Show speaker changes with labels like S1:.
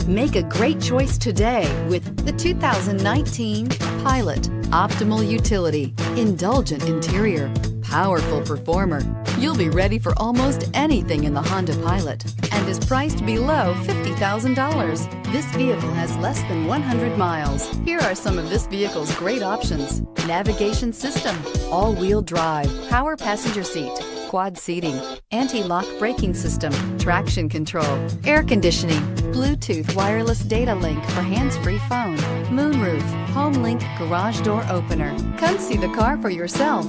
S1: Make a great choice today with the 2019 Pilot. Optimal utility, indulgent interior, powerful performer. You'll be ready for almost anything in the Honda Pilot and is priced below $50,000. This vehicle has less than 100 miles. Here are some of this vehicle's great options: navigation system, all-wheel drive, power passenger seat, quad seating, anti-lock braking system, traction control, air conditioning, Bluetooth wireless data link for hands-free phone, moonroof, home link garage door opener. Come see the car for yourself.